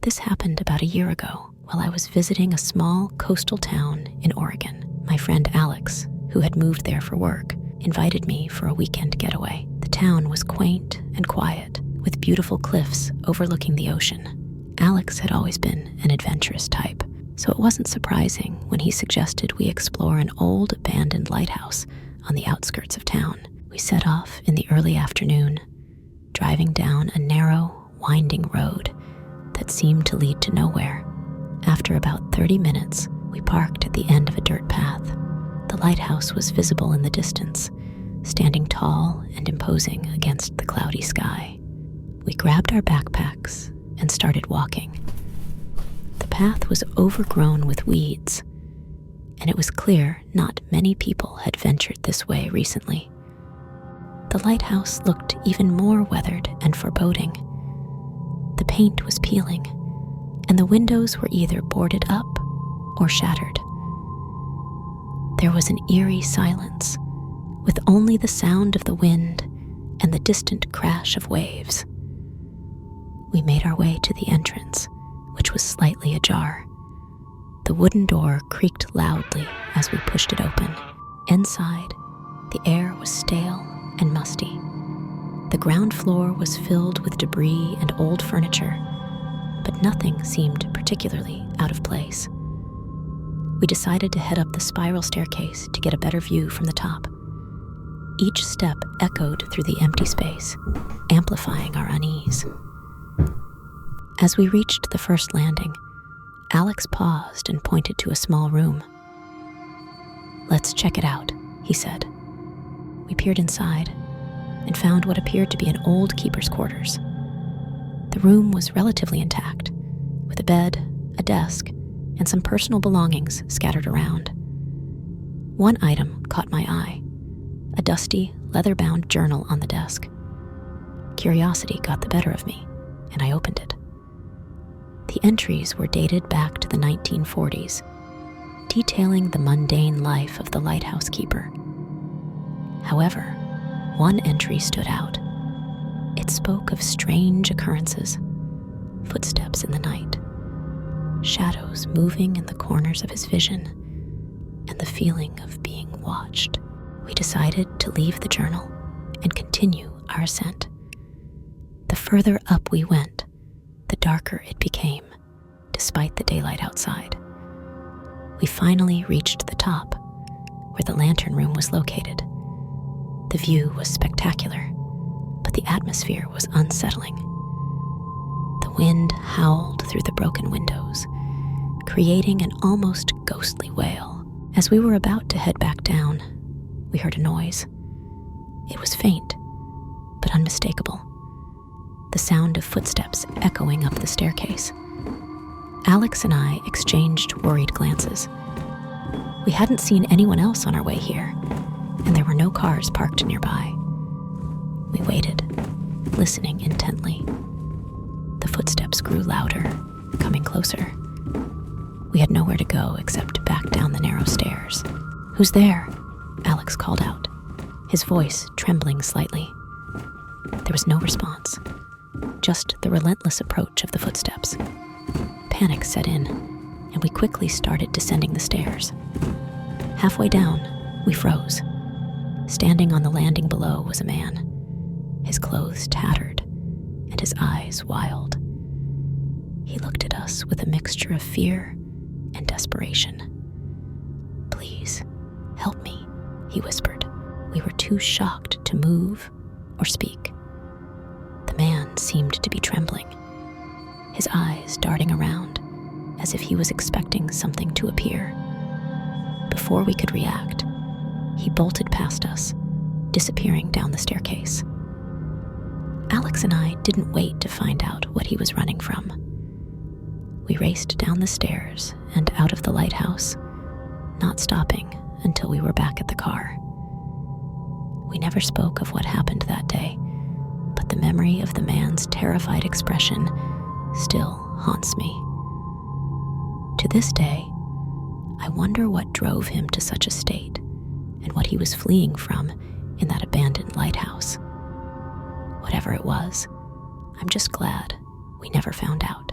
This happened about a year ago while I was visiting a small coastal town in Oregon. My friend Alex, who had moved there for work, invited me for a weekend getaway. The town was quaint and quiet, with beautiful cliffs overlooking the ocean. Alex had always been an adventurous type, so it wasn't surprising when he suggested we explore an old abandoned lighthouse on the outskirts of town. We set off in the early afternoon, driving down a narrow, winding road that seemed to lead to nowhere. After about 30 minutes, we parked at the end of a dirt path. The lighthouse was visible in the distance, standing tall and imposing against the cloudy sky. We grabbed our backpacks and started walking. The path was overgrown with weeds, and it was clear not many people had ventured this way recently. The lighthouse looked even more weathered and foreboding. The paint was peeling, and the windows were either boarded up or shattered. There was an eerie silence, with only the sound of the wind and the distant crash of waves. We made our way to the entrance, which was slightly ajar. The wooden door creaked loudly as we pushed it open. Inside, the air was stale and musty. The ground floor was filled with debris and old furniture, but nothing seemed particularly out of place. We decided to head up the spiral staircase to get a better view from the top. Each step echoed through the empty space, amplifying our unease. As we reached the first landing, Alex paused and pointed to a small room. "Let's check it out," he said. We peered inside and found what appeared to be an old keeper's quarters. The room was relatively intact, with a bed, a desk, and some personal belongings scattered around. One item caught my eye, a dusty, leather-bound journal on the desk. Curiosity got the better of me, and I opened it. The entries were dated back to the 1940s, detailing the mundane life of the lighthouse keeper. However, one entry stood out. It spoke of strange occurrences, footsteps in the night, shadows moving in the corners of his vision, and the feeling of being watched. We decided to leave the journal and continue our ascent. The further up we went, the darker it became, despite the daylight outside. We finally reached the top, where the lantern room was located. The view was spectacular, but the atmosphere was unsettling. The wind howled through the broken windows, creating an almost ghostly wail. As we were about to head back down, we heard a noise. It was faint, but unmistakable. The sound of footsteps echoing up the staircase. Alex and I exchanged worried glances. We hadn't seen anyone else on our way here, and there were no cars parked nearby. We waited, listening intently. The footsteps grew louder, coming closer. We had nowhere to go except back down the narrow stairs. "Who's there?" Alex called out, his voice trembling slightly. There was no response, just the relentless approach of the footsteps. Panic set in, and we quickly started descending the stairs. Halfway down, we froze. Standing on the landing below was a man, his clothes tattered and his eyes wild. He looked at us with a mixture of fear and desperation. "Please, help me," he whispered. We were too shocked to move or speak. The man seemed to be trembling, his eyes darting around as if he was expecting something to appear. Before we could react, he bolted past us, disappearing down the staircase. Alex and I didn't wait to find out what he was running from. We raced down the stairs and out of the lighthouse, not stopping until we were back at the car. We never spoke of what happened that day, but the memory of the man's terrified expression still haunts me. To this day, I wonder what drove him to such a state and what he was fleeing from in that abandoned lighthouse. Whatever it was, I'm just glad we never found out.